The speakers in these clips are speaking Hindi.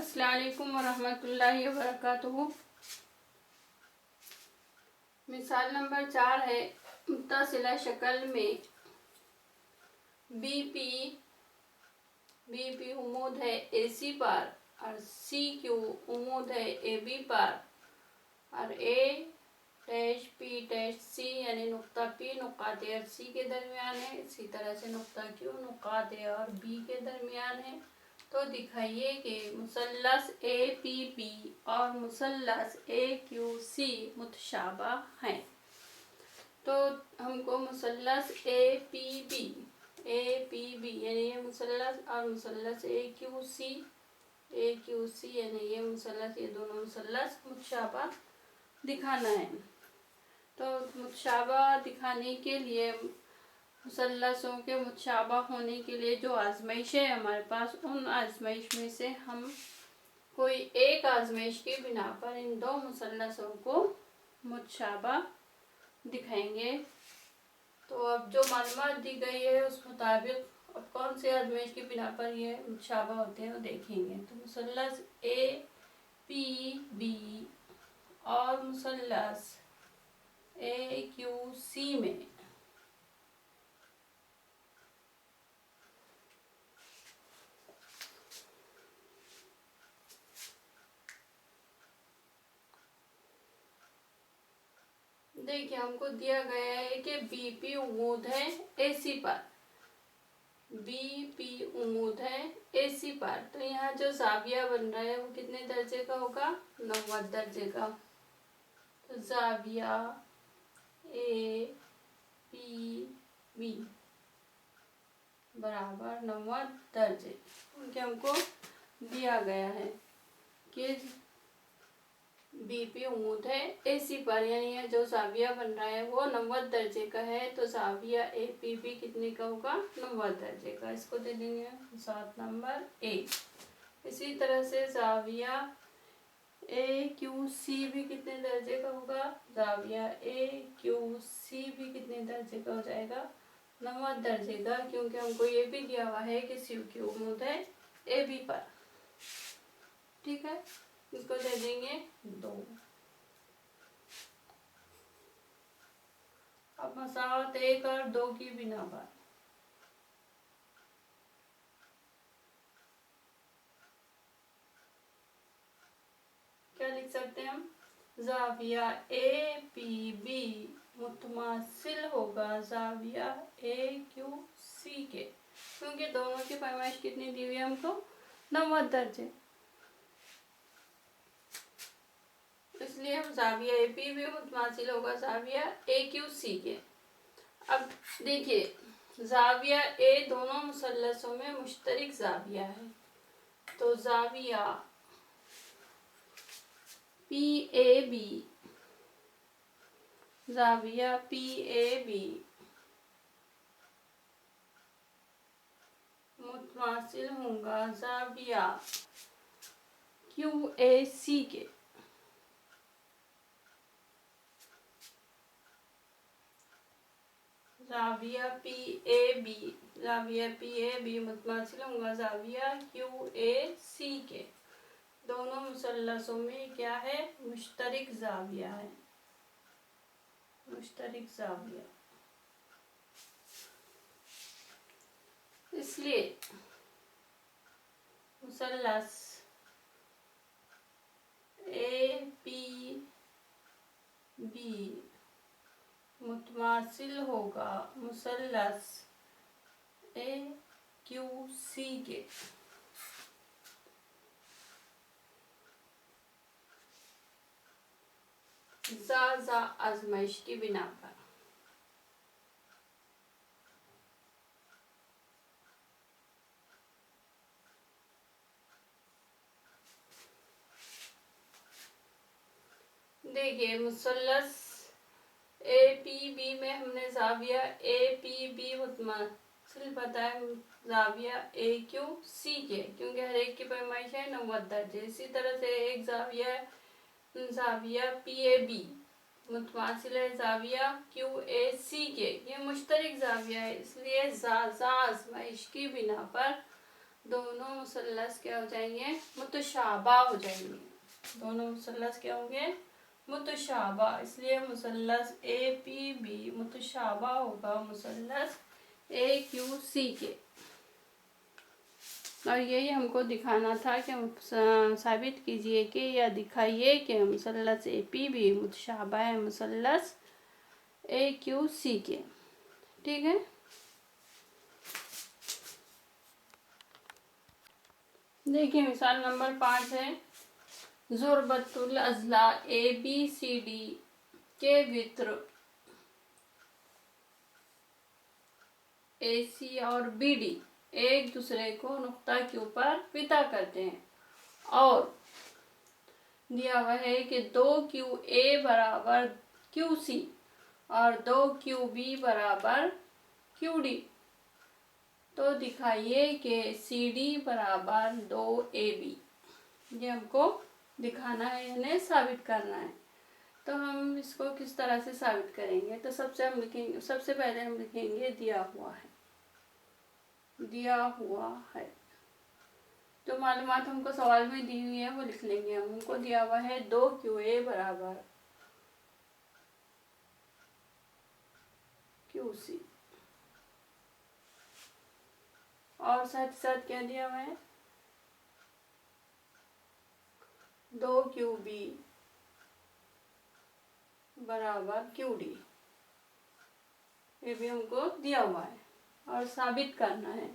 अस्सलाम वालेकुम वरहमतुल्लाहि वबरकातुहू। मिसाल नंबर 4 है, मुत्तसिला शक्ल में बीपी उम्मीद है AC पर और CQ उम्मीद है AB पर और A-P-C यानी नुक्ता P नुक्कात A और C के दरमियान है। इसी तरह से नुक्ता Q नुक्कात A और B के दरमियान है। तो दिखाइए कि मुसल्लस APB और मुसल्लस AQC मुतशाबा हैं। तो हमको मुसल्लस APB यानी ये मुसल्लस और मुसल्लस AQC यानी ये मुसल्लस, ये दोनों मुसल्लस मुतशाबा दिखाना है। तो मुतशाबा दिखाने के लिए, मुसल्लसों के मुतशाबा होने के लिए जो आजमाइश है हमारे पास, उन आजमाइश में से हम कोई एक आजमाइश की बिना पर इन दो मुसल्लसों को मुतशाबा दिखाएंगे। तो अब जो मालूमात दी गई है उस मुताबिक अब कौन से आजमाइश की बिना पर ये मुतशाबा होते हैं वो देखेंगे। तो मुसल्लस APB और मुसल्लस AQC में देखिए, हमको दिया गया है कि BP उम्मीद है AC पर, BP उम्मीद है AC पर। तो यहाँ जो ज़ाविया बन रहा है वो कितने दर्जे का होगा? 90 दर्जे का। तो ज़ाविया APB बराबर 90 दर्जे, क्योंकि हमको दिया गया है कि BP उम्मीद है AC पर, यानी ये जो ज़ाविया बन रहा है वो 90 दर्जे का है। तो ज़ाविया APB कितने का होगा? 90 दर्जे का। इसको दे देंगे 7 नंबर A। इसी तरह से ज़ाविया AQC भी कितने दर्जे का होगा? ज़ाविया AQC भी कितने दर्जे का हो जाएगा? 90 दर्जे का, क्योंकि हमको ये भी दिया हुआ है कि CQ उम्मीद है AB पर। ठीक है, इसको दे देंगे 2। अब मसावत 1 और 2 की बिना पर क्या लिख सकते हैं हम? ज़ाविया APB मुतमासिल होगा ज़ाविया AQC के, क्योंकि दोनों की पैमाइश कितनी दी हुई है हमको? 90 दर्जे। इसलिए हम ज़ाविया APB मुतमासिल होगा ज़ाविया AQC के। अब देखिए, ज़ाविया A दोनों मुसल्लसों में मुश्तरक ज़ाविया है। तो ज़ाविया PAB, ज़ाविया PAB मुतमासिल होगा ज़ाविया QAC के। ज़ाविया PAB मुतमासिल होगा ज़ाविया QAC के। दोनों मुसल्लसों में क्या है? मुश्तरक ज़ाविया है, मुश्तरक ज़ाविया। इसलिए मुसल्लस APB मुतमासिल होगा मुसल्लस AQC के। ज़ा आजमाइश की बिना पर देखिए, मुसल्लस APB में हमने ज़ाविया APB मुतमासिल बताया ज़ाविया AQC के, क्योंकि हर एक की पैमाइश है 90 दर्जे। इसी तरह से एक ज़ाविया PAB मुतमासिल है ज़ाविया QAC के, ये मुश्तरक ज़ाविया है। इसलिए ज़ा आजमाइश की बिना पर दोनों मुसल्लस क्या हो जाएंगे, मुतशाबा हो जाएंगे। दोनों मुसल्लस क्या होंगे, मुतशाबा। इसलिए मुसल्लस APB मुतशाबा होगा मुसल्लस AQC के। और यही हमको दिखाना था कि साबित कीजिए कि या दिखाइए कि मुसल्लस APB मुतशाबा है मुसल्लस AQC के। ठीक है। देखिए मिसाल नंबर 5 है, ज़ुरबतुल अज़ला ABCD के वित्र AC और BD एक दूसरे को नुक्ता Q पर विता करते हैं और दिया हुआ है कि 2QA बराबर QC और 2QB बराबर QD। तो दिखाइए कि CD बराबर 2AB। ये हमको दिखाना है, यानी साबित करना है। तो हम इसको किस तरह से साबित करेंगे, तो सबसे पहले हम लिखेंगे दिया हुआ है। दिया हुआ है तो मालूमात हमको सवाल में दी हुई है वो लिख लेंगे हम। हमको दिया हुआ है 2QA बराबर QC और साथ ही साथ क्या दिया हुआ है, 2QB बराबर QD। ये भी हमको दिया हुआ है और साबित करना है।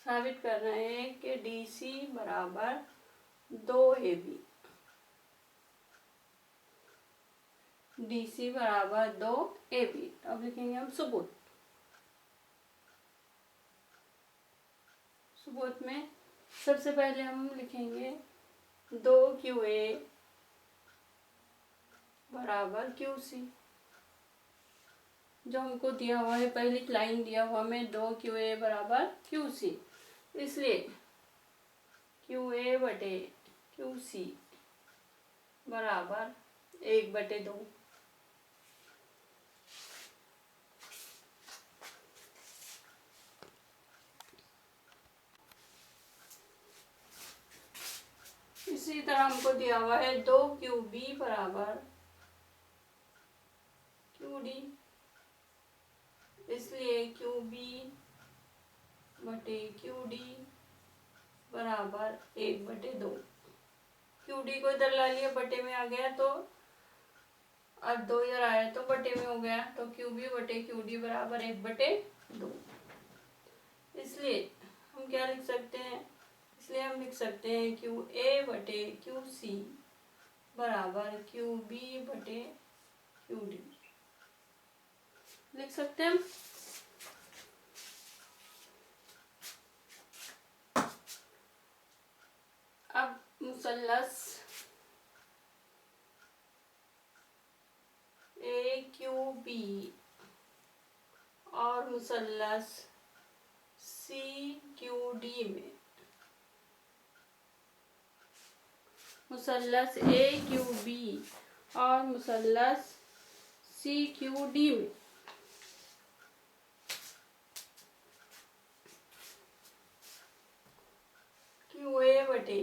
साबित करना है कि DC बराबर 2AB। DC बराबर 2AB। अब लिखेंगे हम सबूत। सबूत में सबसे पहले हम लिखेंगे 2QA बराबर QC। जो हमको दिया हुआ है, पहली लाइन दिया हुआ में 2QA बराबर QC, इसलिए QA बटे QC बराबर 1/2। इसी तरह हमको दिया हुआ है 2QB बराबर QD, इसलिए QB बटे QD बराबर 1/2। QD को इधर ला लिया, बटे में आ गया तो अब 2 इधर आया तो बटे में हो गया, तो QB बटे QD बराबर 1/2। इसलिए हम क्या लिख सकते हैं, इसलिए हम लिख सकते हैं QA बटे QC बराबर QB बटे QD लिख सकते हैं हम। अब मुसल्लस AQB और मुसल्लस CQD में, मुसल्लस AQB और मुसल्लस CQD में QA बटे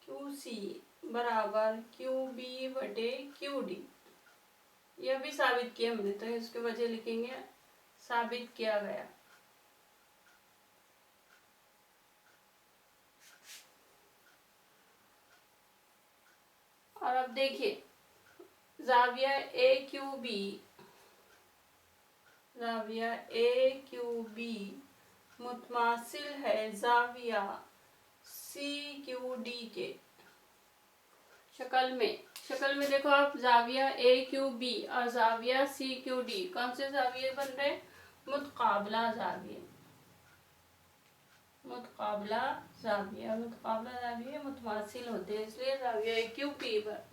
QC बराबर QB बटे QD। यह भी साबित किया हमने, तो इसके वजह लिखेंगे साबित किया गया। और अब देखिए ज़ाविया AQB मुतमासिल है ज़ाविया CQD के। शक्ल में देखो आप, ज़ाविया AQB और ज़ाविया CQD कौन से ज़ाविये बन रहे, मुतकाबला ज़ाविये। मुतकाबला ज़ाविये मुतमासिल होते हैं, इसलिए ज़ाविया AQB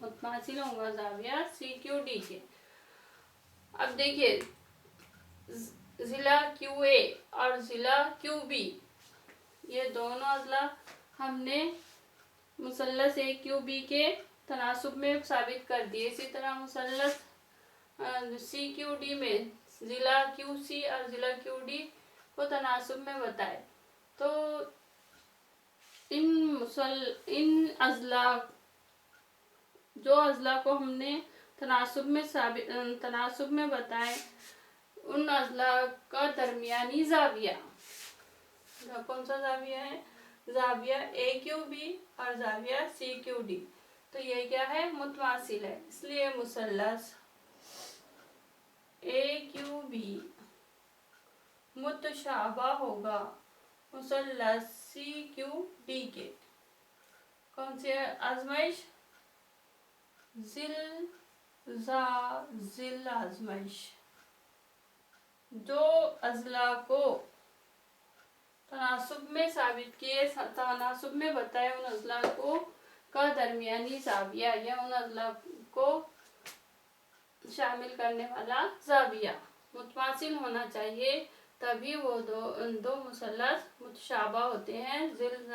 मुतमासिल होगा ज़ाविया CQD के। अब देखिए ज़िला QA और ज़िला QB, ये दोनों अज़ला हमने मुसल्लस AQB के तनासुब में साबित कर दिए। इसी तरह मुसल्लस CQD में ज़िला QC और ज़िला QD को तनासुब में बताए। तो इन अज़ला, जो अज़ला को हमने तनासुब में बताए, उन अज़ला का दरमियानी ज़ाविया, कौन सा ज़ाविया है? ज़ाविया AQB और ज़ाविया CQD। तो ये क्या है? मुतमासिल है। इसलिए मुसल्लस AQB मुतशाबा होगा मुसल्लस CQD के। कौन सी आजमाइश? ज़िल आजमाइश। जो अज़ला को तनासुब में साबित किए, तनासुब में बताए, उन अज़ला को का दरमियानी ज़ाविया या उन अज़ला को शामिल करने वाला ज़ाविया मुतमासिल होना चाहिए, तभी वो दो मुसल्लस मुतशाबा होते हैं ज़िल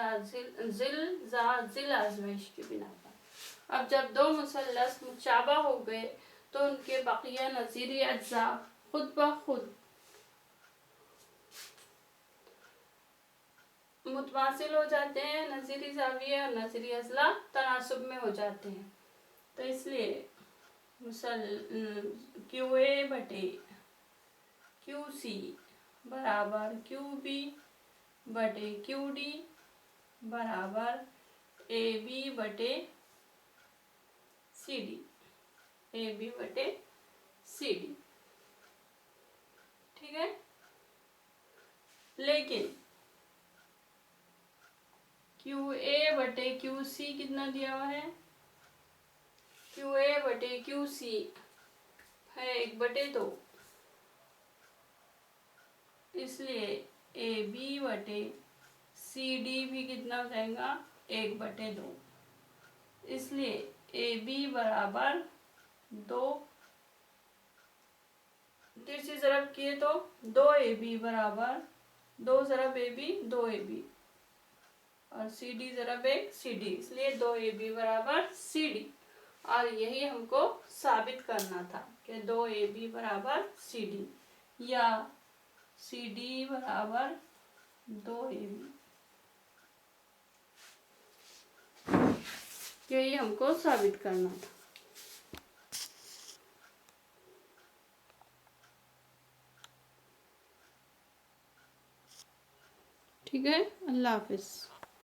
आज़माइश की बिना पर। अब जब दो मुसल्लस मुतशाबा हो गए तो उनके बकिया नज़ीरी अज्जा खुद ब खुद मुतमासिल हो जाते हैं। नज़ीरी ज़ाविया और नज़ीरी अज़ला तनासुब में हो जाते हैं। तो इसलिए QA बटे QC बराबर QB बटे QD बराबर AB बटे CD। AB बटे CD, ठीक है। लेकिन QA बटे QC कितना दिया हुआ है? QA बटे QC है 1/2, इसलिए AB बटे CD भी कितना हो जाएगा? 1/2। इसलिए AB बराबर 2, तिरछी ज़रब किए तो 2AB बराबर 2 ज़रब AB 2AB और CD ज़रब 1 CD, इसलिए 2AB बराबर CD। और यही हमको साबित करना था कि 2AB बराबर CD या CD बराबर 2AB, यही हमको साबित करना था। ठीक है, अल्लाह हाफिज़।